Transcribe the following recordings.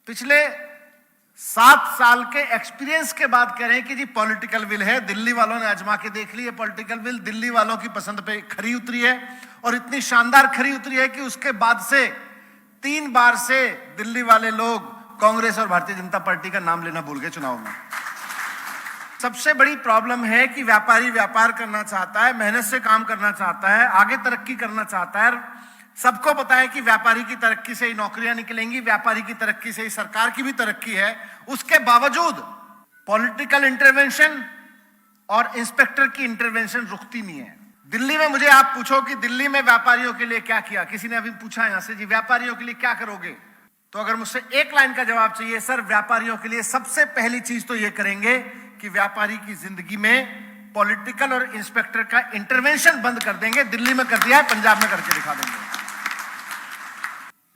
पिछले 7 साल के एक्सपीरियंस के बाद कह रहे हैं कि जी पॉलिटिकल विल है। दिल्ली वालों ने आजमा के देख ली है पॉलिटिकल विल, दिल्ली वालों की पसंद पे खरी उतरी है और इतनी शानदार खरी उतरी है कि उसके बाद से 3 बार से दिल्ली वाले लोग कांग्रेस और भारतीय जनता पार्टी का नाम लेना भूल गए चुनाव में। सबसे बड़ी प्रॉब्लम है कि व्यापारी व्यापार करना चाहता है, मेहनत से काम करना चाहता है, आगे तरक्की करना चाहता है। सबको पता है कि व्यापारी की तरक्की से ही नौकरियां निकलेंगी, व्यापारी की तरक्की से ही सरकार की भी तरक्की है। उसके बावजूद पॉलिटिकल इंटरवेंशन और इंस्पेक्टर की इंटरवेंशन रुकती नहीं है। दिल्ली में मुझे आप पूछो कि दिल्ली में व्यापारियों के लिए क्या किया, किसी ने अभी पूछा यहां से जी व्यापारियों के लिए क्या करोगे, तो अगर मुझसे एक लाइन का जवाब चाहिए, सर व्यापारियों के लिए सबसे पहली चीज तो ये करेंगे कि व्यापारी की जिंदगी में पॉलिटिकल और इंस्पेक्टर का इंटरवेंशन बंद कर देंगे। दिल्ली में कर दिया है, पंजाब में करके दिखा देंगे।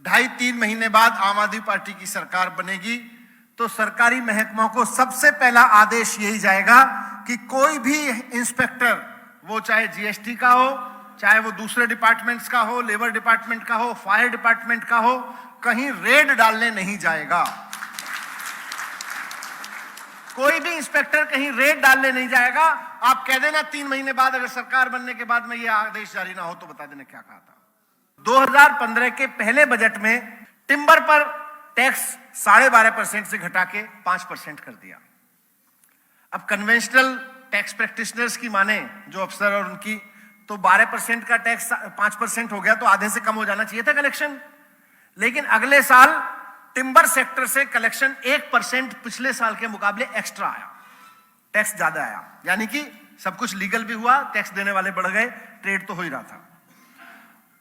2.5-3 महीने बाद आम आदमी पार्टी की सरकार बनेगी तो सरकारी महकमों को सबसे पहला आदेश यही जाएगा कि कोई भी इंस्पेक्टर, वो चाहे जीएसटी का हो, चाहे वो दूसरे डिपार्टमेंट्स का हो, लेबर डिपार्टमेंट का हो, फायर डिपार्टमेंट का हो, कहीं रेड डालने नहीं जाएगा। कोई भी इंस्पेक्टर कहीं रेड डालने नहीं जाएगा। आप कह देना 3 महीने बाद अगर सरकार बनने के बाद में यह आदेश जारी ना हो तो बता देना क्या कहा था। 2015 के पहले बजट में टिम्बर पर टैक्स 12.5% से घटा के 5% कर दिया। अब कन्वेंशनल टैक्स प्रैक्टिशनर्स की माने जो अफसर और उनकी, तो 12% का टैक्स 5% हो गया, तो आधे से कम हो जाना चाहिए था कलेक्शन। लेकिन अगले साल टिम्बर सेक्टर से कलेक्शन 1% पिछले साल के मुकाबले एक्स्ट्रा आया, टैक्स ज्यादा आया। यानी कि सब कुछ लीगल भी हुआ, टैक्स देने वाले बढ़ गए, ट्रेड तो हो ही रहा था।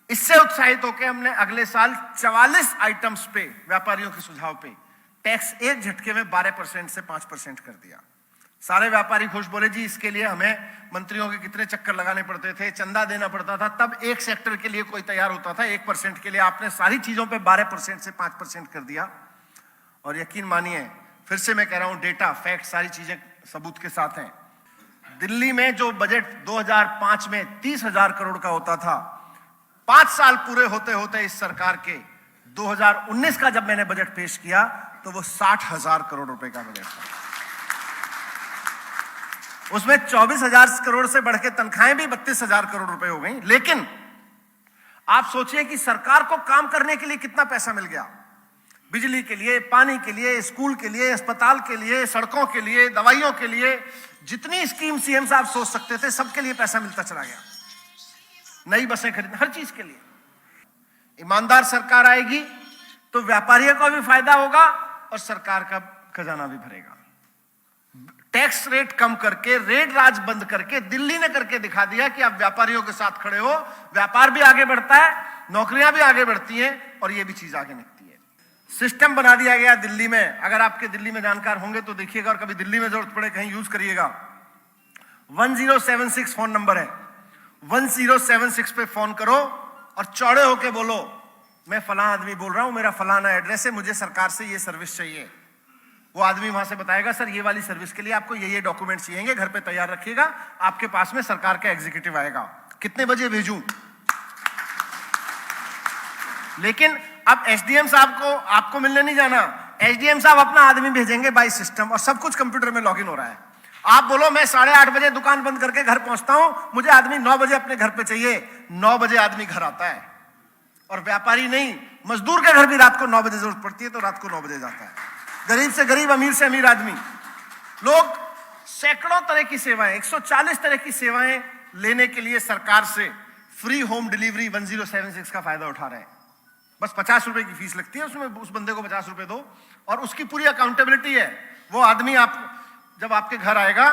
इससे उत्साहित होकर हमने अगले साल 44 आइटम्स पे, व्यापारियों के सुझाव पे, टैक्स एक झटके में 12% से 5% कर दिया। सारे व्यापारी खुश, बोले जी इसके लिए हमें मंत्रियों के कितने चक्कर लगाने पड़ते थे, चंदा देना पड़ता था, तब एक सेक्टर के लिए कोई तैयार होता था 1% के लिए। आपने सारी चीजों पे 12% से 5% कर दिया। और यकीन मानिए, फिर से मैं कह रहा हूं, डेटा फैक्ट सारी चीजें सबूत के साथ हैं। दिल्ली में जो बजट 2005 में 30,000 करोड़ का होता था, 5 साल पूरे होते होते इस सरकार के 2019 का जब मैंने बजट पेश किया तो वो 60,000 करोड़ रुपए का बजट था। उसमें 24,000 करोड़ से बढ़ के तनख्वाहें भी 32,000 करोड़ रुपए हो गई। लेकिन आप सोचिए कि सरकार को काम करने के लिए कितना पैसा मिल गया। बिजली के लिए, पानी के लिए, स्कूल के लिए, अस्पताल के लिए, सड़कों के लिए, दवाइयों के लिए, जितनी स्कीम सीएम साहब सोच सकते थे सबके लिए पैसा मिलता चला गया। नई बसें खरीदने, हर चीज के लिए। ईमानदार सरकार आएगी तो व्यापारियों को भी फायदा होगा और सरकार का खजाना भी भरेगा। टैक्स रेट कम करके, रेड राज बंद करके दिल्ली ने करके दिखा दिया कि आप व्यापारियों के साथ खड़े हो, व्यापार भी आगे बढ़ता है, नौकरियां भी आगे बढ़ती हैं और ये भी चीज आगे निकलती है। सिस्टम बना दिया गया दिल्ली में। अगर आपके दिल्ली में जानकार होंगे तो देखिएगा और कभी दिल्ली में जरूरत पड़े कहीं यूज करिएगा। 1076 फोन नंबर है, 1076 पे फोन करो और चौड़े होके बोलो मैं फलां आदमी बोल रहा हूं, मेरा फलाना एड्रेस है, मुझे सरकार से ये सर्विस चाहिए। वो आदमी वहां से बताएगा सर ये वाली सर्विस के लिए आपको ये डॉक्यूमेंट चाहिए, घर पे तैयार रखिएगा, आपके पास में सरकार का एग्जीक्यूटिव आएगा। कितने बजे भेजूं? लेकिन अब एसडीएम साहब को आपको मिलने नहीं जाना, एसडीएम साहब अपना आदमी भेजेंगे बाय सिस्टम और सब कुछ कंप्यूटर में लॉगिन हो रहा है। आप बोलो मैं 8:30 बजे दुकान बंद करके घर पहुंचता हूं, मुझे आदमी 9 बजे अपने घर पे चाहिए, 9 बजे आदमी घर आता है। और व्यापारी नहीं, मजदूर के घर भी रात को 9 बजे जरूरत पड़ती है तो रात को 9 बजे जाता है। गरीब से गरीब, अमीर से अमीर आदमी, लोग सैकड़ों तरह की सेवाएं, 140 तरह की सेवाएं लेने के लिए सरकार से फ्री होम डिलीवरी 1076 का फायदा उठा रहे हैं। बस 50 रुपए की फीस लगती है, उसमें उस बंदे को 50 रुपए दो और उसकी पूरी अकाउंटेबिलिटी है। वो आदमी आप जब आपके घर आएगा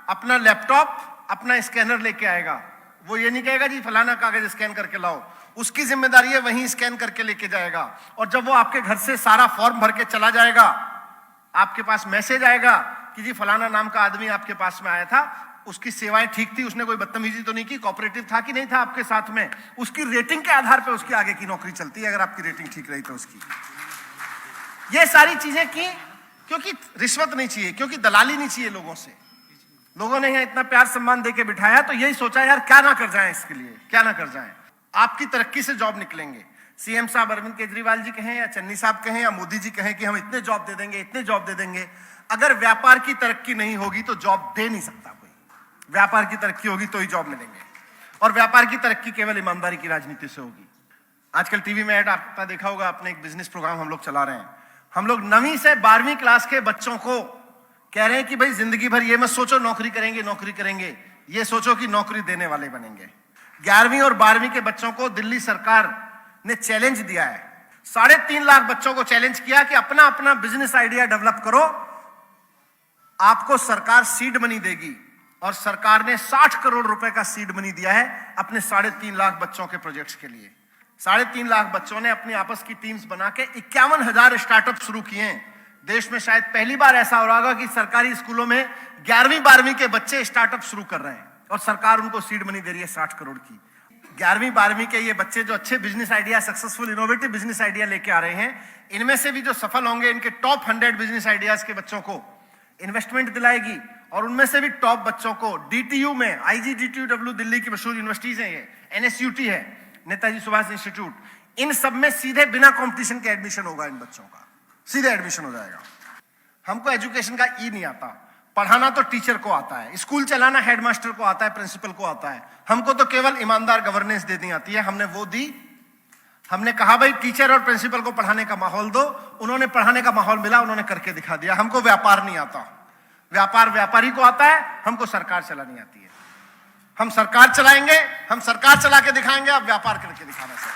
अपना लैपटॉप, अपना स्कैनर लेके आएगा। वो ये नहीं कहेगा जी फलाना कागज स्कैन करके लाओ, उसकी जिम्मेदारी है वहीं स्कैन करके लेके जाएगा। और जब वो आपके घर से सारा फॉर्म भर के चला जाएगा, आपके पास मैसेज आएगा कि जी फलाना नाम का आदमी आपके पास में आया था, उसकी सेवाएं ठीक थी, उसने कोई बदतमीजी तो नहीं की, कोऑपरेटिव था कि नहीं था आपके साथ में, उसकी रेटिंग के आधार पर उसकी आगे की नौकरी चलती है अगर आपकी रेटिंग ठीक रही तो उसकी। ये सारी चीजें की क्योंकि रिश्वत नहीं चाहिए, क्योंकि दलाली नहीं चाहिए लोगों से। लोगों ने यहाँ इतना प्यार सम्मान देके बिठाया तो यही सोचा यार क्या ना कर जाए, इसके लिए क्या ना कर जाए। आपकी तरक्की से जॉब निकलेंगे, सीएम साहब अरविंद केजरीवाल जी कहें या चन्नी साहब कहें या मोदी जी कहें कि हम इतने जॉब दे देंगे, इतने जॉब दे देंगे, अगर व्यापार की तरक्की नहीं होगी तो जॉब दे नहीं सकता कोई। व्यापार की तरक्की होगी तो ही जॉब मिलेंगे, और व्यापार की तरक्की केवल ईमानदारी की राजनीति से होगी। आजकल टीवी में ऐड आपने देखा होगा, अपने एक बिजनेस प्रोग्राम हम लोग चला रहे हैं। हम लोग 9वीं से 12वीं क्लास के बच्चों को कह रहे हैं कि भाई जिंदगी भर ये मत सोचो नौकरी करेंगे नौकरी करेंगे, ये सोचो कि नौकरी देने वाले बनेंगे। 11वीं और 12वीं के बच्चों को दिल्ली सरकार ने चैलेंज दिया है, 3.5 लाख बच्चों को चैलेंज किया कि अपना अपना बिजनेस आइडिया डेवलप करो, आपको सरकार सीड मनी देगी। और सरकार ने 60 करोड़ रुपए का सीड मनी दिया है अपने 3.5 लाख बच्चों के प्रोजेक्ट्स के लिए। 3.5 लाख बच्चों ने अपनी आपस की टीम्स बना के 51,000 स्टार्टअप शुरू किए हैं। देश में शायद पहली बार ऐसा हो रहा होगा कि सरकारी स्कूलों में 11वीं 12वीं के बच्चे स्टार्टअप शुरू कर रहे हैं और सरकार उनको सीड मनी दे रही है 60 करोड़ की। 11वीं 12वीं के ये बच्चे जो अच्छे business idea, successful innovative business idea लेके आ रहे हैं, इनमें से भी जो सफल होंगे, इनके टॉप 100 बिजनेस आइडियाज के बच्चों को इन्वेस्टमेंट दिलाएगी, और उनमें से भी टॉप बच्चों को डीटीयू में, IGDTU दिल्ली की मशहूर यूनिवर्सिटीज है, ये NSUT है, नेताजी सुभाष इंस्टीट्यूट, इन सब में सीधे बिना कंपटीशन के एडमिशन होगा। इन बच्चों का सीधे एडमिशन हो जाएगा। हमको एजुकेशन का ई नहीं आता, पढ़ाना तो टीचर को आता है, स्कूल चलाना हेडमास्टर को आता है, प्रिंसिपल को आता है। हमको तो केवल ईमानदार गवर्नेंस देनी आती है, हमने वो दी। हमने कहा भाई टीचर और प्रिंसिपल को पढ़ाने का माहौल दो, उन्होंने पढ़ाने का माहौल मिला, उन्होंने करके दिखा दिया। हमको व्यापार नहीं आता, व्यापार व्यापारी को आता है, हमको सरकार चलानी आती है। हम सरकार चलाएंगे, हम सरकार चला के दिखाएंगे, आप व्यापार करके दिखाना सर।